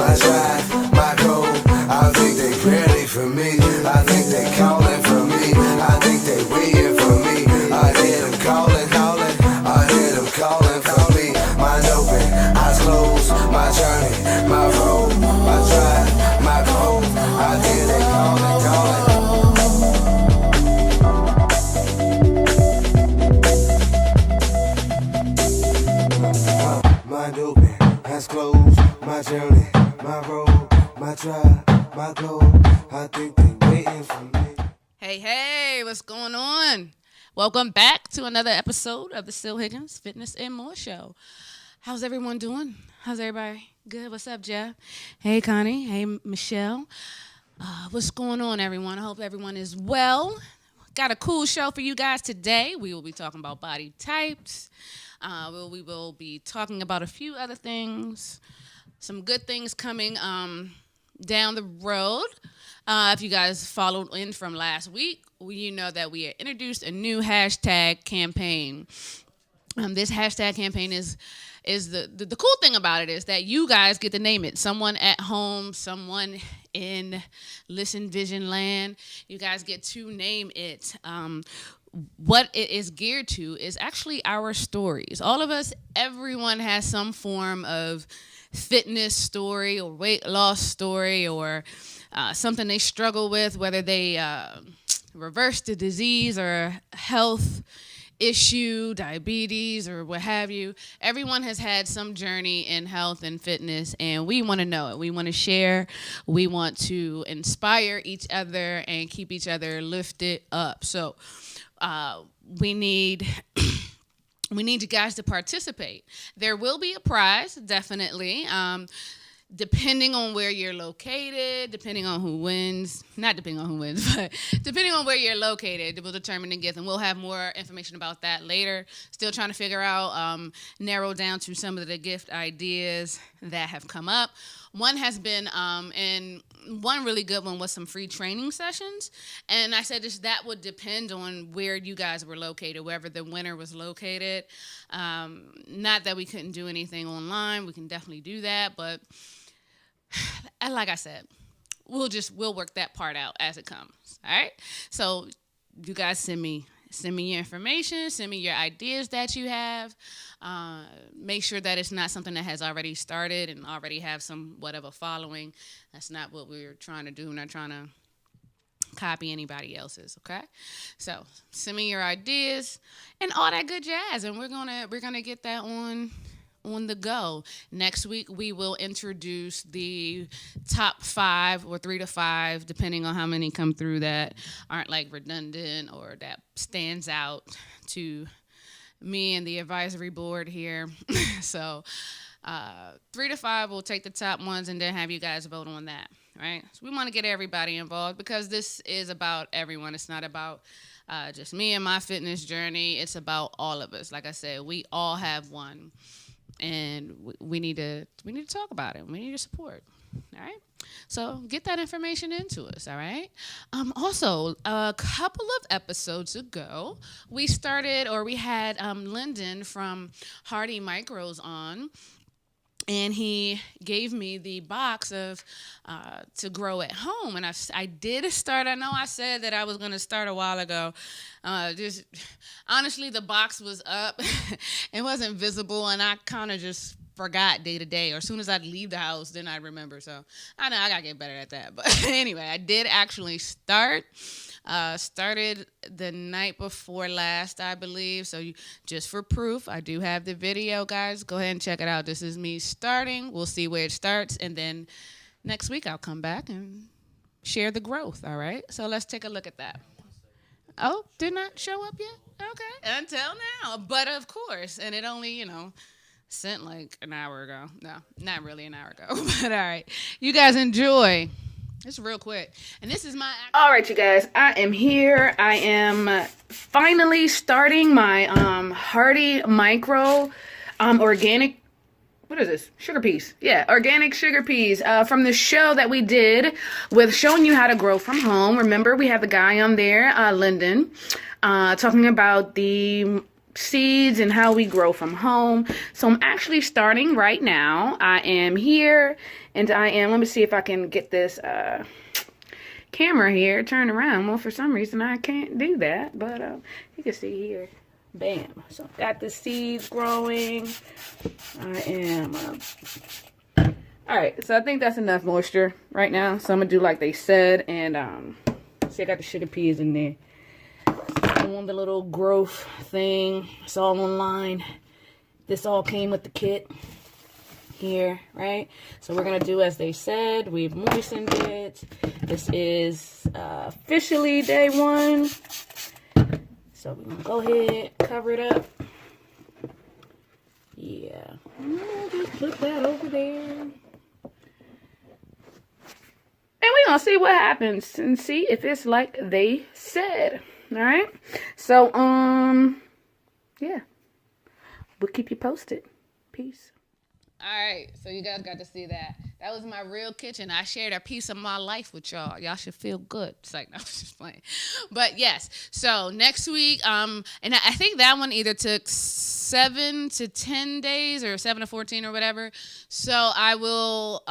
my drive, my goal. I think they ready for me. I think they calling for me. I think they waiting for me. I hear them calling, calling. I hear them calling for me. Mind open, eyes closed. My journey, my road, my drive, my goal. I hear they calling, calling. Mind open, eyes closed. My journey, my road, my drive, my goal. I think they waiting for me. Hey, what's going on? Welcome back to another episode of the Still Higgins Fitness and More Show. How's everyone doing? How's everybody? Good. What's up, Jeff? Hey, Connie. Hey, Michelle. What's going on, everyone? I hope everyone is well. Got a cool show for you guys today. We will be talking about body types. We will be talking about a few other things. Some good things coming down the road. If you guys followed in from last week, you know that we introduced a new hashtag campaign. This hashtag campaign is the cool thing about it is that you guys get to name it. Someone at home, someone in Listen Vision Land, you guys get to name it. What it is geared to is actually our stories. All of us, everyone has some form of fitness story or weight loss story or something they struggle with, whether they reverse the disease or health issue, diabetes or what have you. Everyone has had some journey in health and fitness, and we want to know it. We want to share. We want to inspire each other and keep each other lifted up. So we need you guys to participate. There will be a prize, definitely. Depending on where you're located, depending on who wins, not depending on who wins, but depending on where you're located, it will determine the gift. And we'll have more information about that later. Still trying to figure out, narrow down to some of the gift ideas that have come up. One has been, and one really good one was some free training sessions. And I said that would depend on where you guys were located, wherever the winner was located. Not that we couldn't do anything online. We can definitely do that. But like I said, we'll work that part out as it comes. All right. So you guys send me your information, send me your ideas that you have. Make sure that it's not something that has already started and already have somewhat of a following. That's not what we're trying to do. We're not trying to copy anybody else's, okay? So send me your ideas and all that good jazz, and we're gonna get that on the go. Next week, we will introduce the top 5 or 3 to 5, depending on how many come through that aren't like redundant or that stands out to me and the advisory board here. So 3 to 5, we'll take the top ones and then have you guys vote on that, right? So we want to get everybody involved because this is about everyone. It's not about just me and my fitness journey. It's about all of us. Like I said, we all have one. And we need to talk about it. We need your support. All right. So get that information into us. All right. Also, a couple of episodes ago, we had Lyndon from Hardy Micros on. And he gave me the box of to grow at home. And I did start. I know I said that I was going to start a while ago. Just honestly, the box was up. It wasn't visible. And I kind of just forgot day to day. Or as soon as I'd leave the house, then I'd remember. So I know I got to get better at that. But anyway, I did actually start. Started the night before last, I believe. So just for proof, I do have the video, guys. Go ahead and check it out. This is me starting. We'll see where it starts. And then next week, I'll come back and share the growth. All right. So let's take a look at that. Oh, did not show up yet? Okay. Until now. But of course. And it only, sent like an hour ago. No, not really an hour ago. But all right. You guys enjoy. It's real quick. And this is my... All right, you guys. I am here. I am finally starting my Hardy Micro organic... What is this? Sugar peas. Yeah, organic sugar peas from the show that we did with showing you how to grow from home. Remember, we have the guy on there, Lyndon, talking about the seeds and how we grow from home. So I'm actually starting right now. I am here and let me see if I can get this camera here turned around. Well, for some reason I can't do that, but you can see here. Bam. So got the seeds growing. I am alright, so I think that's enough moisture right now. So I'm gonna do like they said, and see, I got the sugar peas in there. I want the little growth thing. It's all online. This all came with the kit here, right? So we're gonna do as they said. We've moistened it. This is officially day 1. So we're gonna go ahead, cover it up. Yeah, just put that over there. And we're going to see what happens and see if it's like they said. All right. So, yeah. We'll keep you posted. Peace. All right. So you guys got to see that. That was my real kitchen. I shared a piece of my life with y'all. Y'all should feel good. It's like, no, I was just playing. But yes. So next week, and I think that one either took 7 to 10 days or 7 to 14 or whatever. So I will,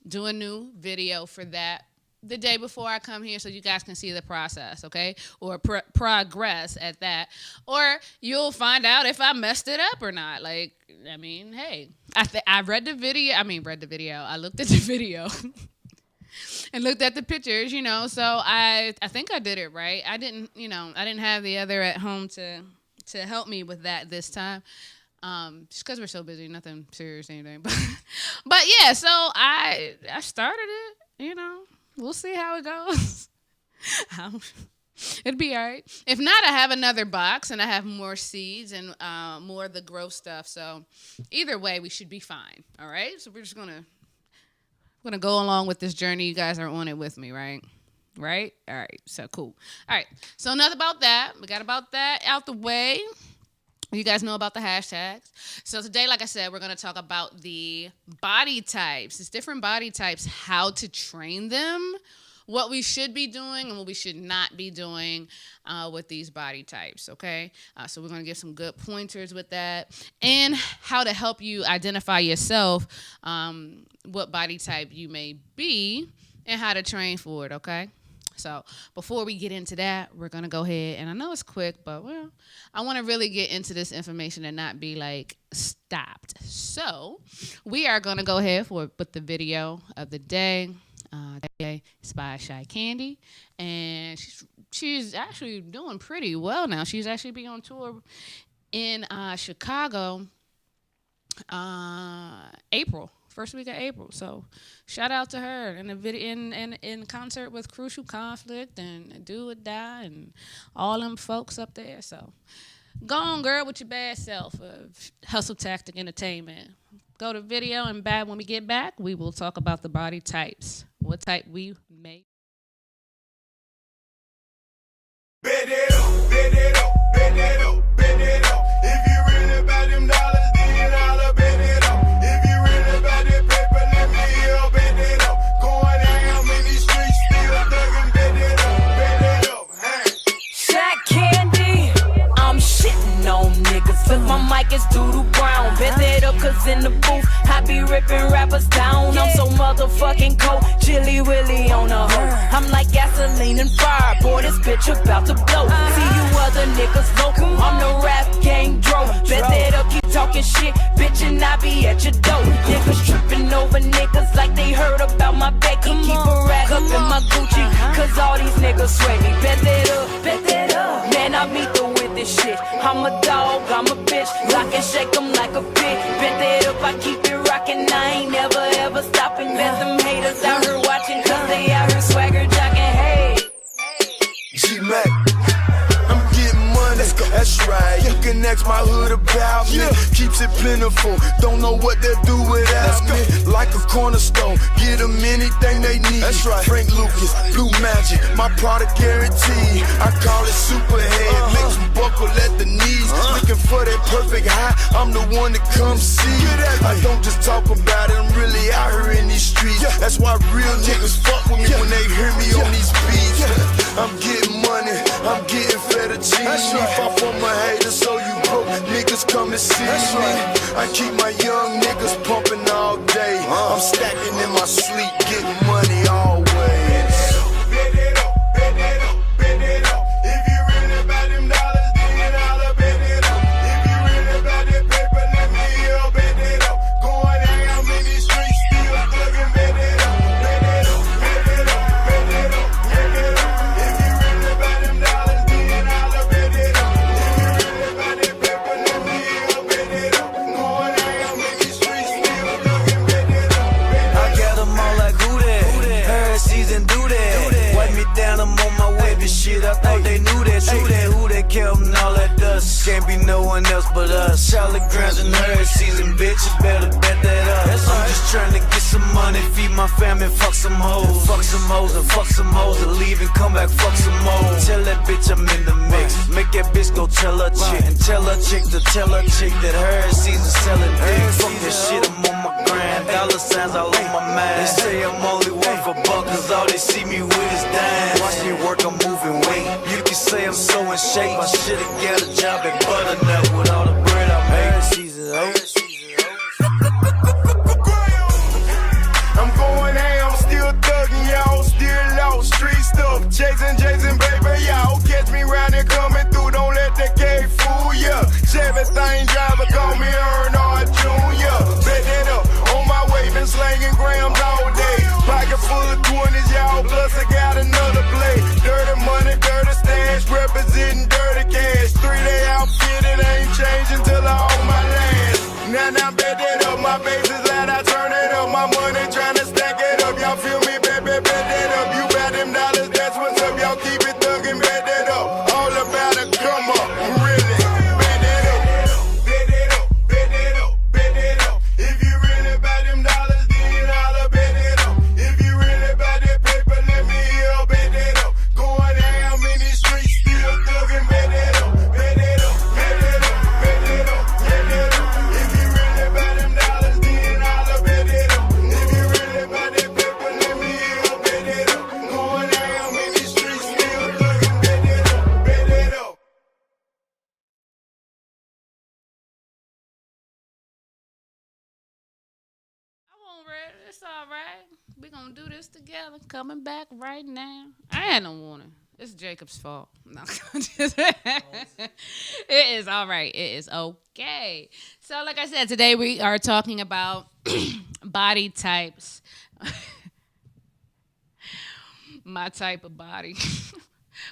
do a new video for that the day before I come here so you guys can see the process, okay? Or progress at that. Or you'll find out if I messed it up or not. Like, I mean, hey, I read the video. I looked at the video and looked at the pictures, you know, so I think I did it right. I didn't have the other at home to help me with that this time. Just because we're so busy, nothing serious or anything. But yeah, so I started it, you know. We'll see how it goes. It'd be all right. If not, I have another box and I have more seeds and more of the growth stuff. So either way, we should be fine. All right. So we're just gonna go along with this journey. You guys are on it with me, right? Right. All right. So cool. All right. So enough about that. We got about that out the way. You guys know about the hashtags. So today, like I said, we're going to talk about the body types. It's different body types, how to train them, what we should be doing and what we should not be doing with these body types, okay? So we're going to give some good pointers with that and how to help you identify yourself, what body type you may be and how to train for it, okay? So before we get into that, we're going to go ahead, and I know it's quick, but, well, I want to really get into this information and not be, like, stopped. So we are going to go ahead with the video of the day. It's by Shy Candy, and she's actually doing pretty well now. She's actually been on tour in Chicago April. First week of April. So shout out to her in the video in concert with Crucial Conflict and Do or Die and all them folks up there. So go on, girl, with your bad self of Hustle Tactic Entertainment. Go to video and when we get back, we will talk about the body types. What type we may. Bend it up, bend it up, bend it up, bend it up. If you really about them dollars, then I'll bend it up. If you really about that paper, let me hear, bend it up. Going down in these streets, still thugging, bend it up, hey. Shaq Candy, I'm shitting on niggas. But my mic is Doodle Brown. Bend it up, cause in the booth, I be ripping rappers down. I'm so motherfucking cold, Chilly Willy on a hoe. I'm like gasoline and fire, boy, this bitch about to blow. See you other niggas local, I'm the rap gang dro. Bet that up, keep talking shit, bitch, and I be at your door. Niggas tripping over niggas like they heard about my Becky. Keep a rag up in my Gucci, cause all these niggas sweat me. Bet that up, man, I meet the with this shit. I'm a dog, I'm a bitch, lock and shake them like a pig. Bet that up, I keep it rockin', I ain't never ever stopping. Bet them haters out here watching, cause they out here swagger jockin', hey. G-Mac, I'm getting money, that's right. You can ask my hood about me, keeps it plentiful, don't know what they'll do without me. Like a cornerstone, get them anything they need. That's right. Frank Lucas, Blue Magic, my product guarantee. I call it superhead, make them buckle at the knees. Looking for that perfect high, I'm the one that come see. I don't just talk about it, I'm really out here in these streets. That's why real niggas fuck with me when they hear me on these beats. I'm getting money, I'm getting fettuccine. Far from my haters, to see me. I keep my young niggas pumping all day. I'm stacking in my sleep, getting money always. Bet it up, bet it up, bet it up. If you really about them dollars, then I'll bet it up. If you really about that paper, let me hear, bet it up. Going down in these streets, still thugging, bet it up. Bet it up, bet it up, bet it up, bet it up. If you really about them dollars, then I'll bet it up. If you really about that paper, let me hear, bet it up. Going down in these streets, still thugging, bet it up. I got them all like who that? Her season do that. Wipe me down, I'm on my way, but shit, I thought they knew that. True that, who that Kelvin, all that dust. Can't be no one else but us. Charlotte Grams and her season, bitch, you better bet that up. I'm just trying to get some money, feed my family, fuck some hoes. Fuck some hoes and fuck some hoes and leave and come back, fuck some more. Tell that bitch I'm in the mix. Make that bitch go tell her chick. And tell her chick to tell her chick that her season selling dick. Fuck that shit, I'm on my grind. Dollar signs all on my mind. They say I'm only one for buck, cause all they see me with is dime. Watch me work, I'm moving weight. You can say I'm so in shape. I should've got a job at Butternut with all the bread I made. Season I'm going ham, still thugging, y'all, still lost, street stuff, chasing, baby, y'all, catch me round and coming through, don't let that K fool ya, Chevy thing driver, call me Earnhardt Jr., bet that up, on my way, been slanging grams all day, pocket full of 20s, y'all, plus I got another play, dirty money, dirty stash, representing dirty cash, 3-day outfit, it ain't changing till I own my last, now bet that up, my bases loud, I turn it up, my money tryna stack it up, y'all feel me, bet that up, you got them dollars, that's what's up, y'all keep it thuggin', bet that up, all about to come up, really, bet that up, bet that up, bet that up, bet that up, if you really about them dollars, then I'll bet that up, if you really about that paper, let me hear, bet that up, going down in these streets, still thuggin', bet that up, bet that up, bet that up, bet that up, bet that up, if you really about them dollars, then I'll bet that up, if you really about that paper, let me hear, bet that up, going down in these streets, still thuggin', bet that up, bet that up. I won't read it. It's all right. We're going to do this together. Coming back right now. I had no warning. It's Jacob's fault. No, it is all right. It is okay. So, like I said, today we are talking about body types. My type of body.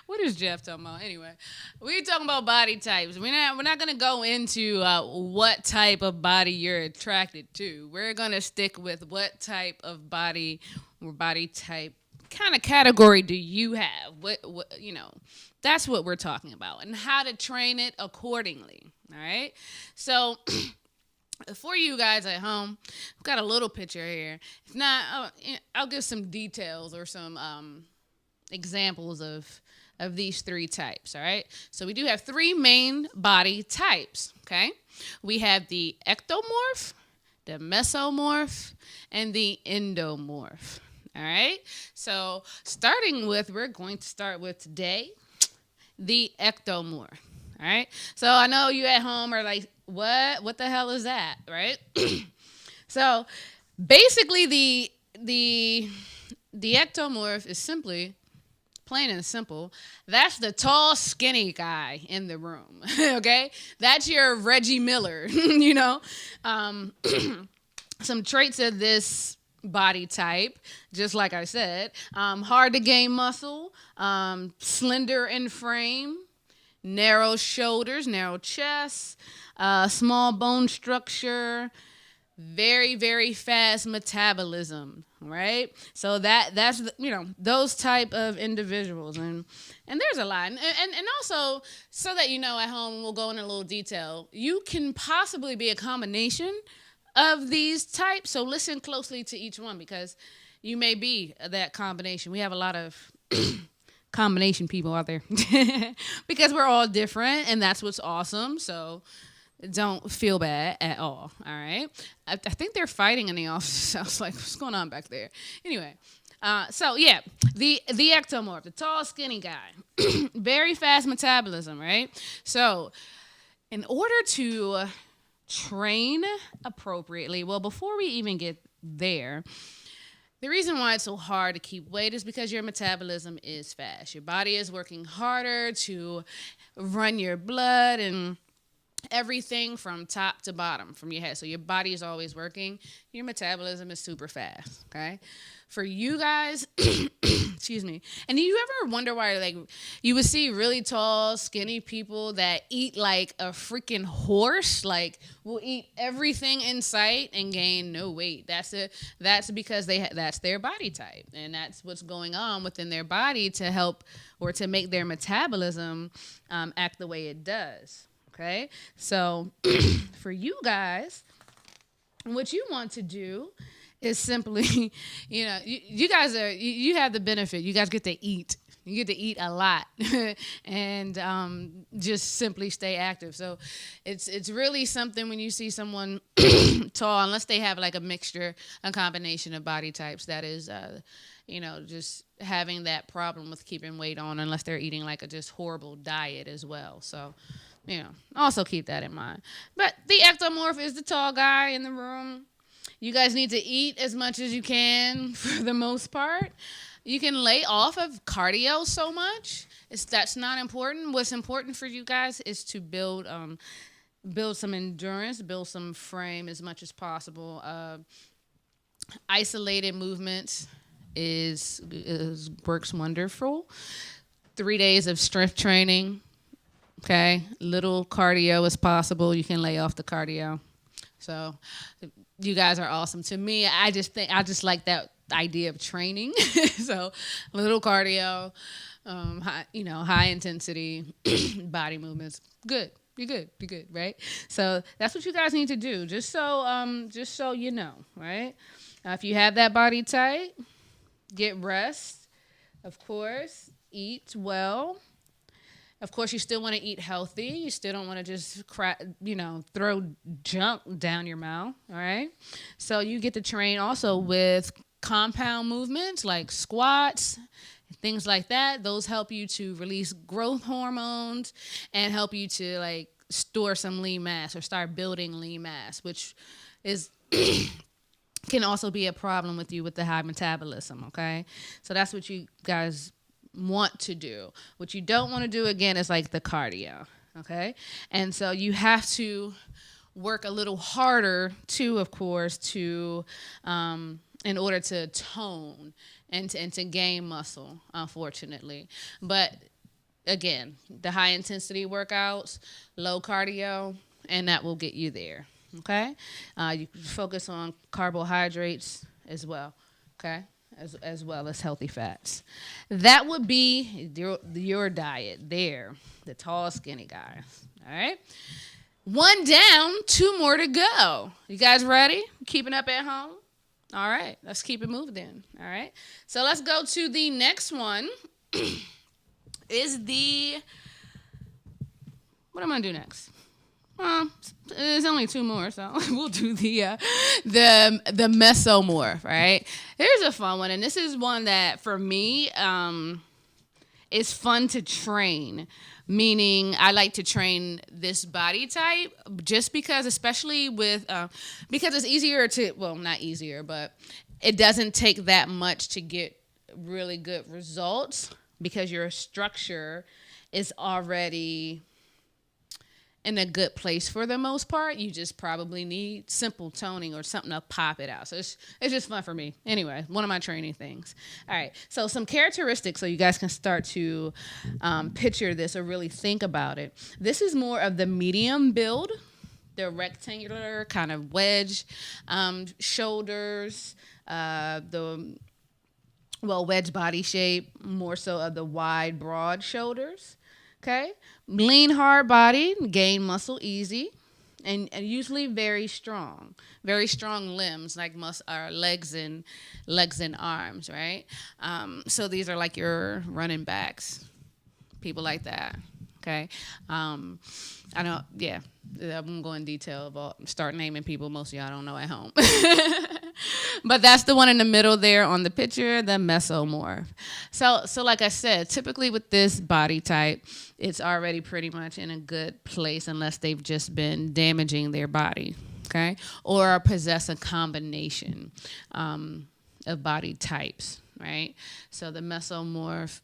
What is Jeff talking about? Anyway, we're talking about body types. We're not gonna go into what type of body you're attracted to. We're gonna stick with what type of body or body type kind of category do you have? What that's what we're talking about, and how to train it accordingly. All right. So for you guys at home, I've got a little picture here. If not, I'll give some details or some examples of these three types, all right? So we do have three main body types, okay? We have the ectomorph, the mesomorph, and the endomorph, all right? So we're going to start with today, the ectomorph, all right? So I know you at home are like, what the hell is that, right? So basically the ectomorph is simply, plain and simple, that's the tall, skinny guy in the room, okay? That's your Reggie Miller, Some traits of this body type, just like I said, hard to gain muscle, slender in frame, narrow shoulders, narrow chest, small bone structure, very, very fast metabolism, right? So that's those type of individuals, and there's a lot, and also, so that you know at home, we'll go into a little detail. You can possibly be a combination of these types, so listen closely to each one, because you may be that combination. We have a lot of combination people out there because we're all different, and that's what's awesome. So don't feel bad at all right? I think they're fighting in the office. I was like, what's going on back there? Anyway, so yeah, the ectomorph, the tall, skinny guy, very fast metabolism, right? So in order to train appropriately. Well, before we even get there, the reason why it's so hard to keep weight is because your metabolism is fast. Your body is working harder to run your blood and everything from top to bottom from your head. So your body is always working. Your metabolism is super fast, okay? For you guys, excuse me. And do you ever wonder why, like, you would see really tall, skinny people that eat like a freaking horse, like, will eat everything in sight and gain no weight. That's because that's their body type, and that's what's going on within their body to help or to make their metabolism act the way it does. Okay, so for you guys, what you want to do is simply, you guys you have the benefit. You guys get to eat. You get to eat a lot and just simply stay active. So it's really something when you see someone tall, unless they have like a combination of body types that is, just having that problem with keeping weight on, unless they're eating like a just horrible diet as well. So, also keep that in mind. But the ectomorph is the tall guy in the room. You guys need to eat as much as you can for the most part. You can lay off of cardio so much. That's not important. What's important for you guys is to build some endurance, build some frame as much as possible. Isolated movements works wonderful. 3 days of strength training. Okay, little cardio as possible. You can lay off the cardio. So you guys are awesome. To me, I just like that idea of training. So little cardio, high intensity body movements. Good. You're good, right? So that's what you guys need to do. Just so you know, right? If you have that body type, get rest, of course. Eat well. Of course, you still want to eat healthy. You still don't want to just throw junk down your mouth, all right? So you get to train also with compound movements like squats, things like that. Those help you to release growth hormones and help you to like store some lean mass or start building lean mass, which is can also be a problem with you with the high metabolism, okay? So that's what you guys want to do. What you don't want to do, again, is like the cardio, okay? And so you have to work a little harder too, of course, to in order to tone and to gain muscle, unfortunately. But again, the high intensity workouts, low cardio, and that will get you there, okay? You can focus on carbohydrates as well, okay? As well as healthy fats. That would be your diet there, the tall, skinny guys. All right? 1 down, 2 more to go. You guys ready? Keeping up at home? All right, let's keep it moving then. All right? So let's go to the next one. What am I going to do next? There's only 2 more, so we'll do the mesomorph, right? Here's a fun one, and this is one that for me is fun to train. Meaning, I like to train this body type just because, especially with because it's easier to not easier, but it doesn't take that much to get really good results because your structure is already in a good place for the most part. You just probably need simple toning or something to pop it out. So it's just fun for me. Anyway, one of my training things. All right, so some characteristics so you guys can start to picture this or really think about it. This is more of the medium build, the rectangular kind of wedge shoulders, wedge body shape, more so of the wide, broad shoulders. Okay, lean, hard body, gain muscle easy, and usually very strong limbs like legs and arms, right? So these are like your running backs, people like that. Okay. I know, yeah, I won't go in detail about start naming people most of y'all don't know at home. But that's the one in the middle there on the picture, the mesomorph. So like I said, typically with this body type, it's already pretty much in a good place unless they've just been damaging their body, okay? Or possess a combination of body types, right? So the mesomorph,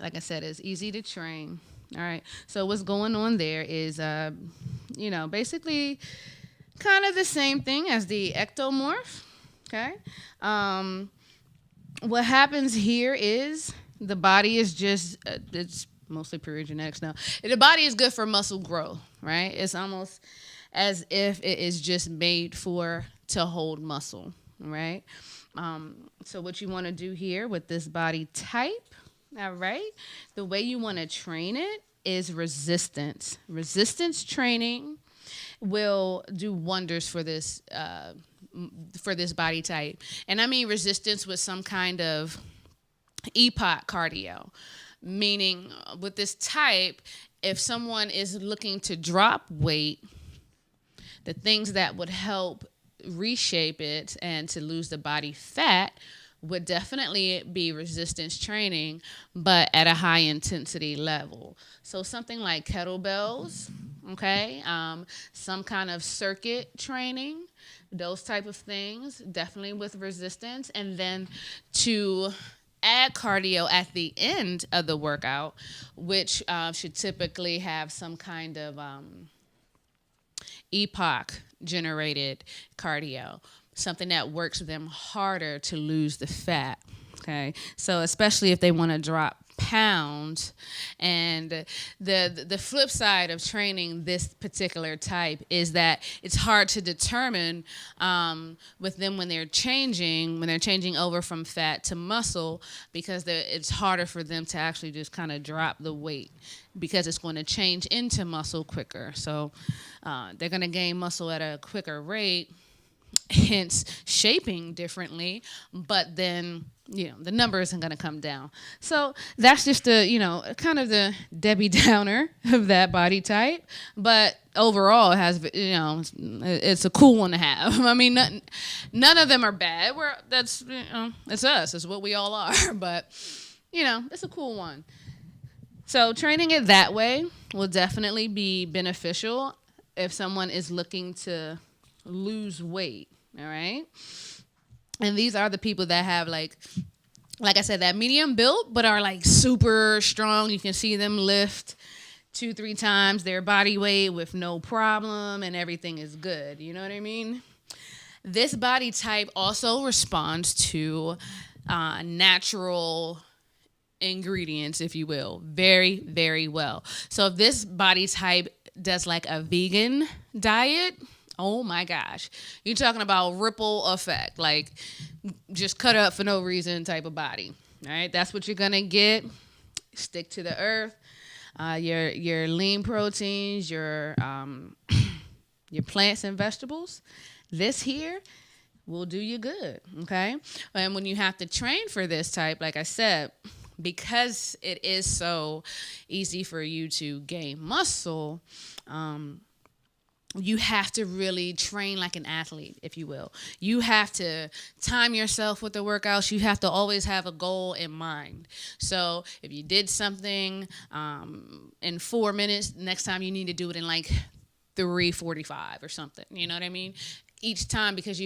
like I said, is easy to train. All right. So what's going on there is, basically kind of the same thing as the ectomorph. Okay. What happens here is the body is just, it's mostly pure genetics now. The body is good for muscle growth, right? It's almost as if it is just made to hold muscle, right? So what you want to do here with this body type, all right, the way you want to train it is resistance. Resistance training will do wonders for this body type. And I mean resistance with some kind of epoch cardio, meaning with this type, if someone is looking to drop weight, the things that would help reshape it and to lose the body fat would definitely be resistance training, but at a high intensity level. So something like kettlebells, okay, some kind of circuit training, those type of things, definitely with resistance. And then to add cardio at the end of the workout, which should typically have some kind of epoch generated cardio, something that works them harder to lose the fat. Okay, so especially if they want to drop pounds. And the flip side of training this particular type is that it's hard to determine with them when they're changing over from fat to muscle, because it's harder for them to actually just kind of drop the weight, because it's going to change into muscle quicker. So they're going to gain muscle at a quicker rate, hence shaping differently, but then the number isn't going to come down. So that's just the kind of the Debbie Downer of that body type, but overall it has it's a cool one to have. I mean, none of them are bad. It's us, it's what we all are, but it's a cool one. So training it that way will definitely be beneficial if someone is looking to lose weight. All right. And these are the people that have like I said, that medium build, but are like super strong. You can see them lift 2-3 times their body weight with no problem, and everything is good. You know what I mean? This body type also responds to natural ingredients, if you will, very, very well. So if this body type does like a vegan diet, oh my gosh, you're talking about ripple effect, like just cut up for no reason type of body. All right, that's what you're gonna get. Stick to the earth. Your lean proteins, your plants and vegetables. This here will do you good. Okay, and when you have to train for this type, like I said, because it is so easy for you to gain muscle, you have to really train like an athlete, if you will. You have to time yourself with the workouts. You have to always have a goal in mind. So if you did something in 4 minutes, next time you need to do it in like 3:45 or something. You know what I mean? Each time, because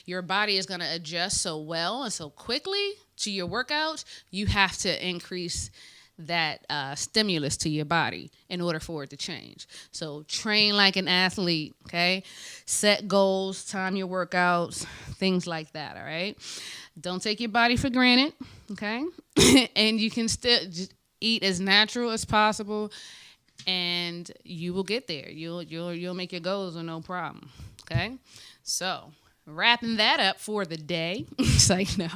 your body is going to adjust so well and so quickly to your workouts, you have to increase that stimulus to your body in order for it to change. So train like an athlete, okay? Set goals, time your workouts, things like that, all right? Don't take your body for granted, okay? And you can still just eat as natural as possible, and you will get there. You'll make your goals with no problem, okay? So wrapping that up for the day. It's like, no.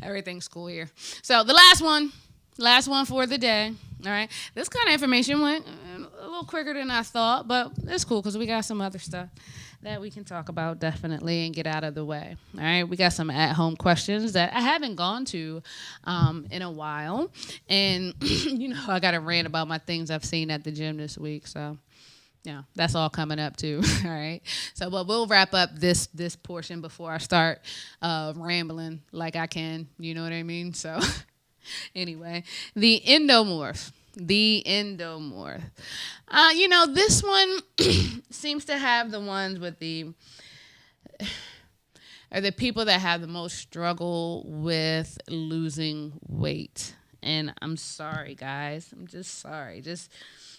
Everything's cool here. So the last one for the day. All right. This kind of information went a little quicker than I thought, but it's cool because we got some other stuff that we can talk about definitely and get out of the way. All right, we got some at-home questions that I haven't gone to in a while, and I got to rant about my things I've seen at the gym this week. So, yeah, that's all coming up too. All right, so but we'll wrap up this portion before I start rambling like I can. You know what I mean? So, anyway, the endomorph. This one seems to have the ones with the people that have the most struggle with losing weight. And I'm sorry, guys. I'm just sorry.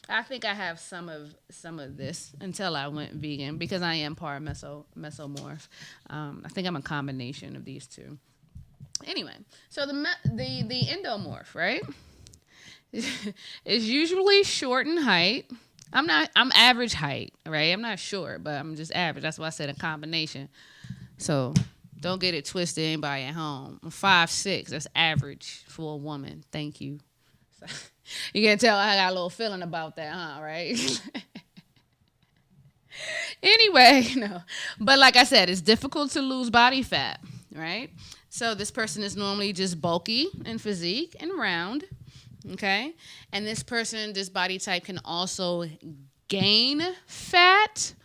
I think I have some of this until I went vegan because I am part mesomorph. I think I'm a combination of these two. Anyway, so the endomorph, right? Is usually short in height. I'm average height, right? I'm not short, but I'm just average. That's why I said a combination. So don't get it twisted, anybody at home. I'm 5'6". That's average for a woman. Thank you. So, you can tell I got a little feeling about that, huh? Right? Anyway, no. But like I said, it's difficult to lose body fat, right? So this person is normally just bulky in physique and round. Okay, and this body type can also gain fat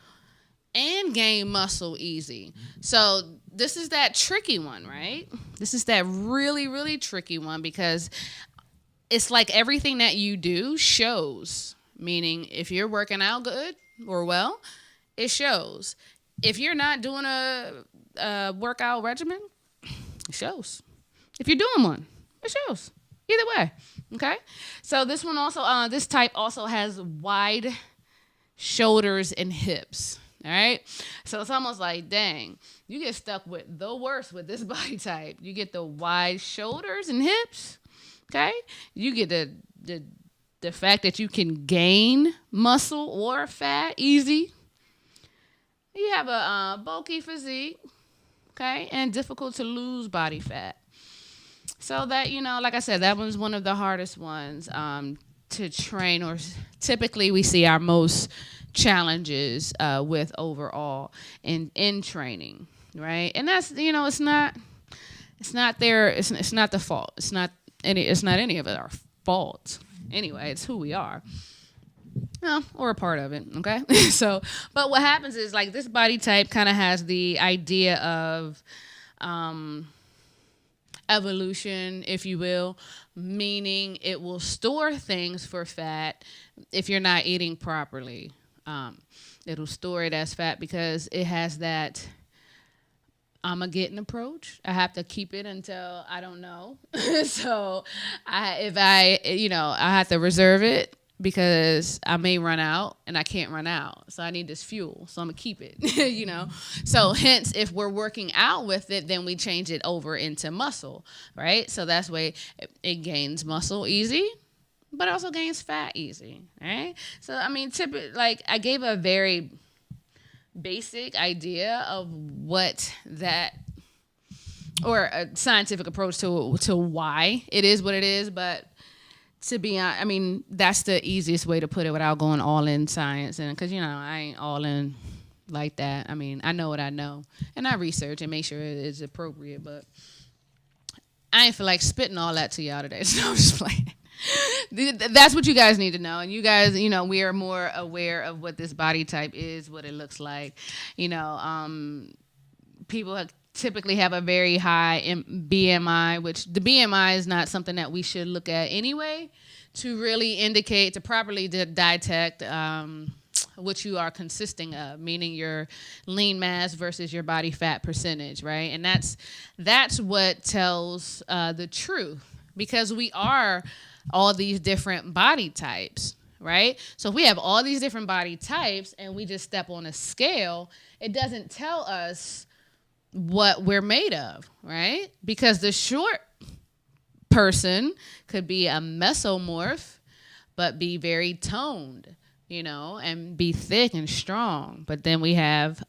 and gain muscle easy. So this is that tricky one, right? This is that really, really tricky one because it's like everything that you do shows. Meaning if you're working out good or well, it shows. If you're not doing a workout regimen, it shows. If you're doing one, it shows. Either way, okay? So this one also, this type also has wide shoulders and hips, all right? So it's almost like, dang, you get stuck with the worst with this body type. You get the wide shoulders and hips, okay? You get the fact that you can gain muscle or fat easy. You have a bulky physique, okay? And difficult to lose body fat. So that, like I said, that one's one of the hardest ones to train, or typically we see our most challenges with overall in training, right? And that's, it's not the fault. It's not any of it our fault. Anyway, it's who we are. Or a part of it, okay? So, but what happens is, like, this body type kind of has the idea of evolution, if you will, meaning it will store things for fat if you're not eating properly. It'll store it as fat because it has that I'm a getting approach. I have to keep it until I don't know. So I have to reserve it because I may run out and I can't run out. So I need this fuel. So I'm going to keep it, So hence, if we're working out with it, then we change it over into muscle, right? So that's way it gains muscle easy, but also gains fat easy, right? So, I mean, I gave a very basic idea of what that, or a scientific approach to why it is what it is, but to be honest, I mean, that's the easiest way to put it without going all in science. And because, I ain't all in like that. I mean, I know what I know. And I research and make sure it is appropriate. But I ain't feel like spitting all that to y'all today. So I'm just playing. That's what you guys need to know. And you guys, we are more aware of what this body type is, what it looks like. People typically have a very high BMI, which the BMI is not something that we should look at anyway to really indicate, to properly detect what you are consisting of, meaning your lean mass versus your body fat percentage, right? And that's what tells the truth, because we are all these different body types, right? So if we have all these different body types and we just step on a scale, it doesn't tell us what we're made of, right? Because the short person could be a mesomorph, but be very toned, and be thick and strong. But then we have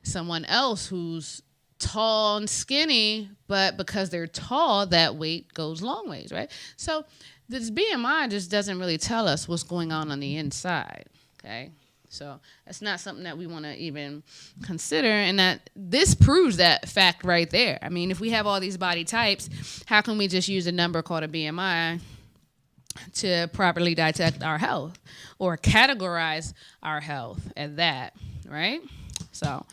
someone else who's tall and skinny, but because they're tall, that weight goes long ways, right? So this BMI just doesn't really tell us what's going on the inside, okay? So that's not something that we want to even consider, and that this proves that fact right there. I mean, if we have all these body types, how can we just use a number called a BMI to properly dissect our health or categorize our health at that, right? So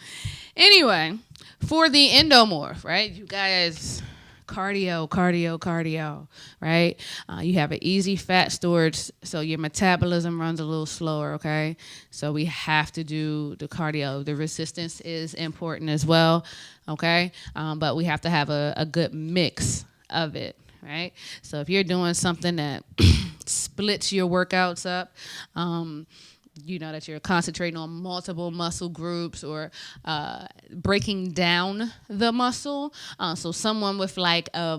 anyway, for the endomorph, right? You guys, cardio, right? You have an easy fat storage, so your metabolism runs a little slower, okay? So we have to do the cardio. The resistance is important as well, okay? But we have to have a good mix of it, right? So if you're doing something that splits your workouts up, you know, that you're concentrating on multiple muscle groups or breaking down the muscle. So someone with like a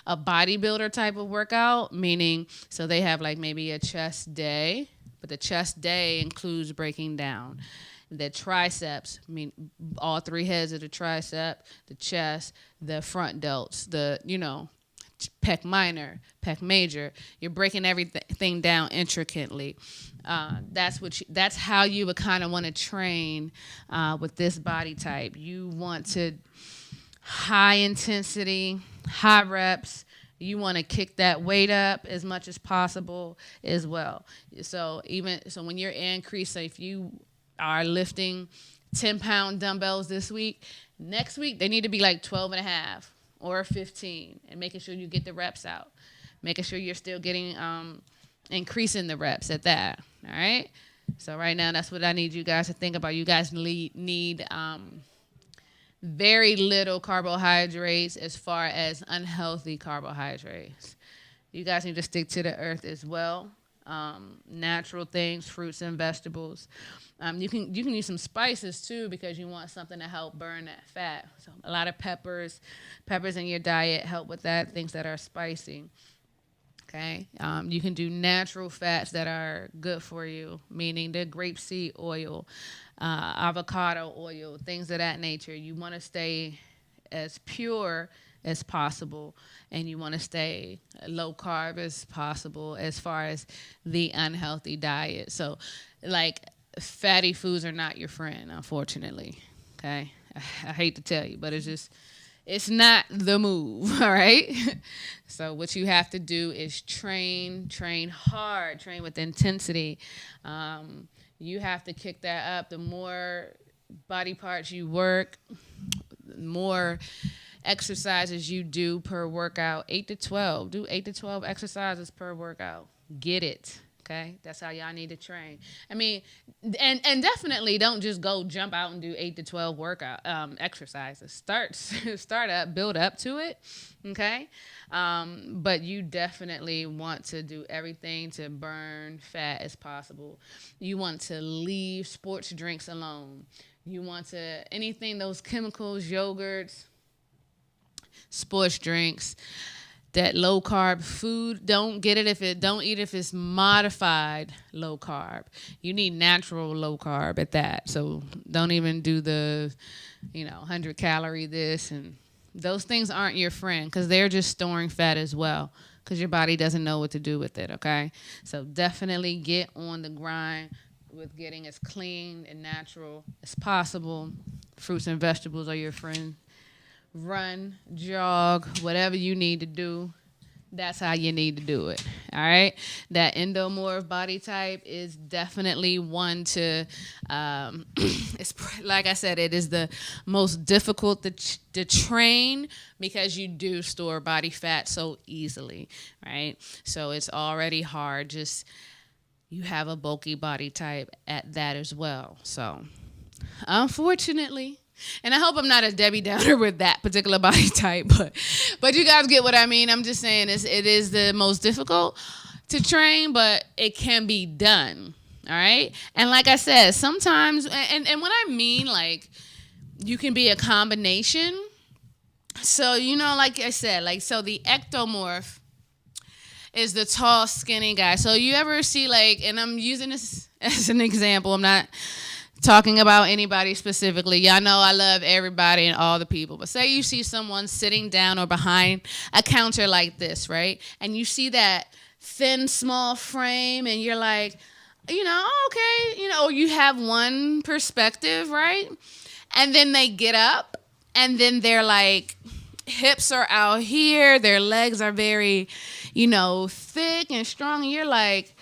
bodybuilder type of workout, meaning so they have like maybe a chest day, but the chest day includes breaking down. The triceps, I mean, all three heads of the tricep, the chest, the front delts, the, you know, pec minor, pec major. You're breaking everything down intricately. That's how you would kind of want to train with this body type. You want to high intensity, high reps. You want to kick that weight up as much as possible as well. So when you're increasing, if you are lifting 10-pound dumbbells this week, next week they need to be like 12 and a half. Or 15, and making sure you get the reps out. Making sure you're still getting, increasing the reps at that, all right? So right now, that's what I need you guys to think about. You guys need very little carbohydrates as far as unhealthy carbohydrates. You guys need to stick to the earth as well. Natural things, fruits and vegetables. You can use some spices too because you want something to help burn that fat. So a lot of peppers in your diet help with that. Things that are spicy. Okay. You can do natural fats that are good for you, meaning the grapeseed oil, avocado oil, things of that nature. You want to stay as pure as possible, and you want to stay low carb as possible as far as the unhealthy diet. So like fatty foods are not your friend, unfortunately. Okay. I hate to tell you, but it's not the move. All right. So what you have to do is train hard, train with intensity. You have to kick that up. The more body parts you work, the more exercises you do per workout. 8 to 12. Do 8 to 12 exercises per workout. Get it. Okay, that's how y'all need to train. I mean, and definitely don't just go jump out and do 8 to 12 workout exercises. Start up, build up to it. Okay, but you definitely want to do everything to burn fat as possible. You want to leave sports drinks alone. You want to those chemicals, yogurts, sports drinks. That low carb food, don't eat it if it's modified low carb. You need natural low carb at that. So don't even do the 100 calorie this, and those things aren't your friend because they're just storing fat as well because your body doesn't know what to do with it, okay? So definitely get on the grind with getting as clean and natural as possible. Fruits and vegetables are your friend. Run, jog, whatever you need to do. That's how you need to do it. All right. That endomorph body type is definitely one to. It's like I said, it is the most difficult to train because you do store body fat so easily, right? So it's already hard. Just you have a bulky body type at that as well. So, unfortunately. And I hope I'm not a Debbie Downer with that particular body type, but you guys get what I mean. I'm just saying it is the most difficult to train, but it can be done. All right. And like I said, sometimes, and what I mean, like, you can be a combination. So, like I said, so the ectomorph is the tall, skinny guy. So you ever see and I'm using this as an example. I'm not talking about anybody specifically. Y'all know I love everybody and all the people. But say you see someone sitting down or behind a counter like this, right? And you see that thin, small frame, and you're like, okay, or you have one perspective, right? And then they get up, and then they're like, hips are out here, their legs are very, thick and strong, and you're like,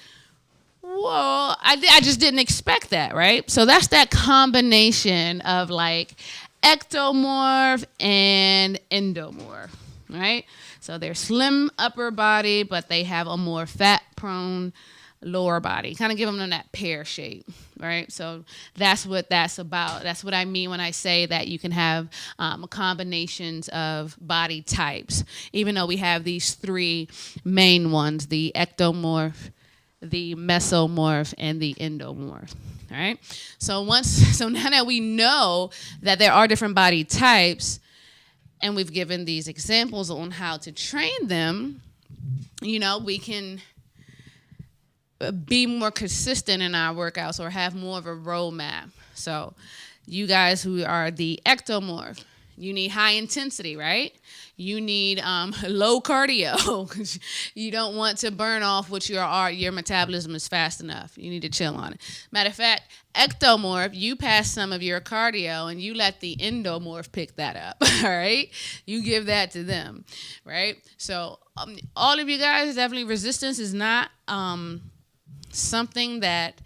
whoa, I just didn't expect that, right? So that's that combination of like ectomorph and endomorph, right? So they're slim upper body, but they have a more fat-prone lower body. Kind of give them that pear shape, right? So that's what that's about. That's what I mean when I say that you can have combinations of body types, even though we have these three main ones, the ectomorph, the mesomorph, and the endomorph. All right. So now that we know that there are different body types, and we've given these examples on how to train them, we can be more consistent in our workouts or have more of a roadmap. So you guys who are the ectomorph, you need high intensity, right? You need low cardio because you don't want to burn off what your metabolism is fast enough. You need to chill on it. Matter of fact, ectomorph, you pass some of your cardio and you let the endomorph pick that up, all right? You give that to them, right? So all of you guys, definitely resistance is not something that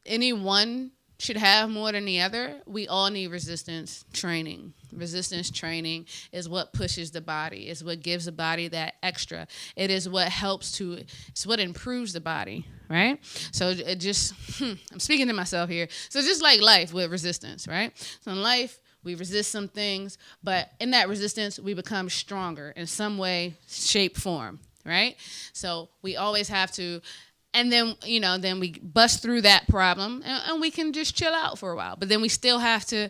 anyone should have more than the other. We all need resistance training. Resistance training is what pushes the body. It's what gives the body that extra. It is what it's what improves the body, right? So it just, I'm speaking to myself here. So just like life with resistance, right? So in life, we resist some things, but in that resistance, we become stronger in some way, shape, form, right? So we always have to. And then, then we bust through that problem and we can just chill out for a while. But then we still have to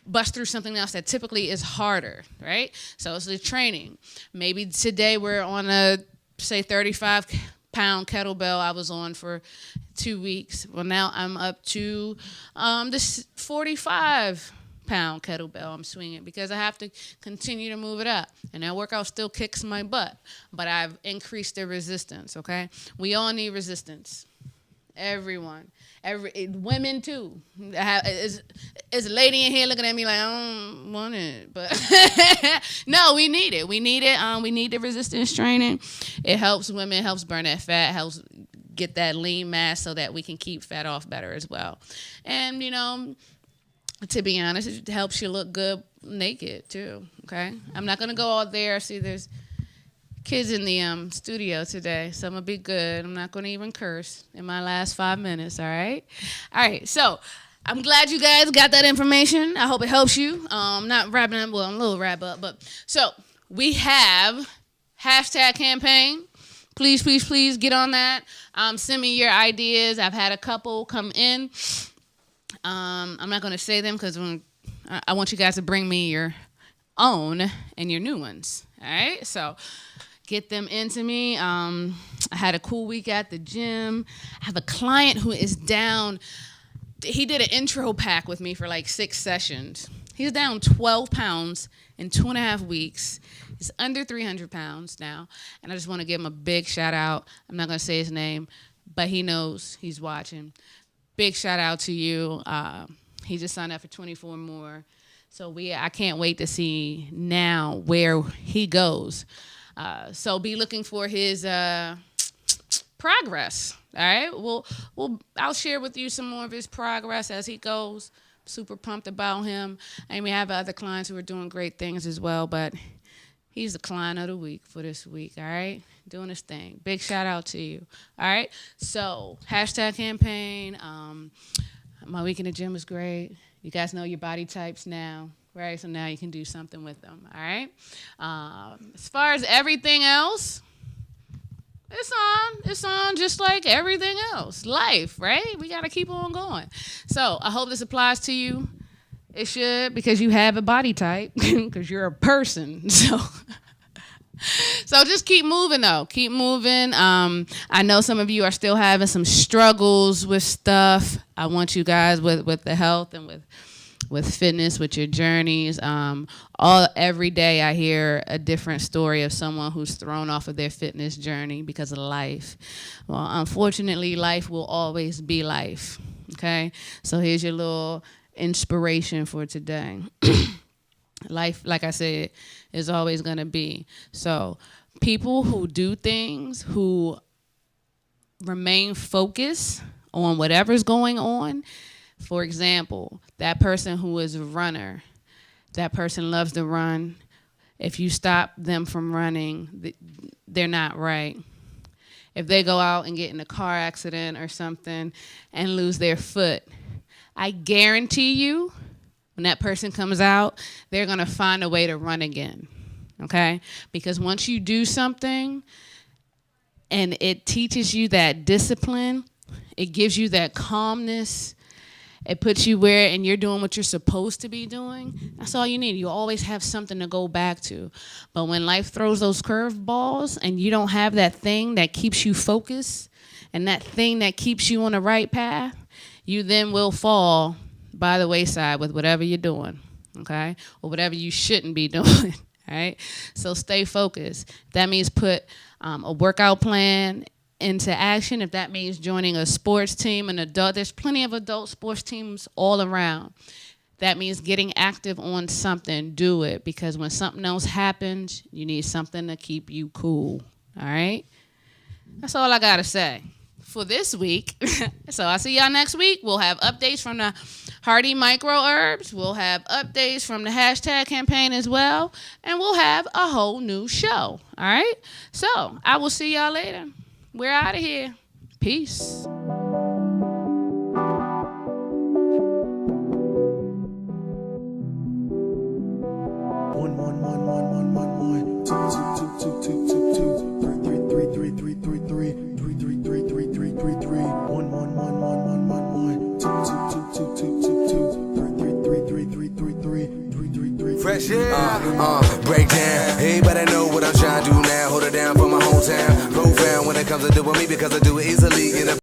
bust through something else that typically is harder, right? So it's the training. Maybe today we're on a, say, 35-pound kettlebell I was on for 2 weeks. Well, now I'm up to this 45-pound kettlebell I'm swinging because I have to continue to move it up. And that workout still kicks my butt, but I've increased the resistance, okay? We all need resistance. Everyone. Women, too. Is a lady in here looking at me like, I don't want it, but no, we need it. We need it. We need the resistance training. It helps women, helps burn that fat, helps get that lean mass so that we can keep fat off better as well. And, to be honest, it helps you look good naked, too, okay? I'm not going to go all there. See, there's kids in the studio today, so I'm going to be good. I'm not going to even curse in my last 5 minutes, all right? All right, so I'm glad you guys got that information. I hope it helps you. Not wrapping up, well, I'm a little wrap up, but so we have #campaign. Please, please, please get on that. Send me your ideas. I've had a couple come in. I'm not going to say them because I want you guys to bring me your own and your new ones. All right? So get them into me. I had a cool week at the gym. I have a client who is down. He did an intro pack with me for like 6 sessions. He's down 12 pounds in 2.5 weeks. He's under 300 pounds now. And I just want to give him a big shout out. I'm not going to say his name, but he knows he's watching. Big shout out to you. He just signed up for 24 more. So I can't wait to see now where he goes. So be looking for his progress. All right. I'll share with you some more of his progress as he goes. Super pumped about him. And we have other clients who are doing great things as well, but he's the client of the week for this week. All right. Doing his thing. Big shout out to you. All right. So #campaign. My week in the gym was great. You guys know your body types now, right? So now you can do something with them. All right. As far as everything else, it's on just like everything else. Life, right? We got to keep on going. So I hope this applies to you. It should, because you have a body type, because you're a person. So just keep moving, though. Keep moving. I know some of you are still having some struggles with stuff. I want you guys with the health and with fitness, with your journeys. Every day I hear a different story of someone who's thrown off of their fitness journey because of life. Well, unfortunately, life will always be life. Okay? So here's your little inspiration for today. Life, like I said, is always going to be. So people who do things, who remain focused on whatever's going on, for example, that person who is a runner, that person loves to run. If you stop them from running, they're not right. If they go out and get in a car accident or something and lose their foot, I guarantee you, when that person comes out, they're going to find a way to run again, okay? Because once you do something and it teaches you that discipline, it gives you that calmness, it puts you where and you're doing what you're supposed to be doing, that's all you need. You always have something to go back to. But when life throws those curveballs and you don't have that thing that keeps you focused and that thing that keeps you on the right path, you then will fall by the wayside with whatever you're doing, okay? Or whatever you shouldn't be doing, all right? So stay focused. If that means put a workout plan into action, if that means joining a sports team, there's plenty of adult sports teams all around. That means getting active on something, do it. Because when something else happens, you need something to keep you cool, all right? That's all I got to say for this week. So I'll see y'all next week. We'll have updates from the Hardy Micro Herbs. We'll have updates from the hashtag campaign as well. And we'll have a whole new show. All right? So I will see y'all later. We're out of here. Peace. Fresh air, break down. Everybody know what I'm trying to do now. Hold it down for my hometown. Profound when it comes to doing me because I do it easily.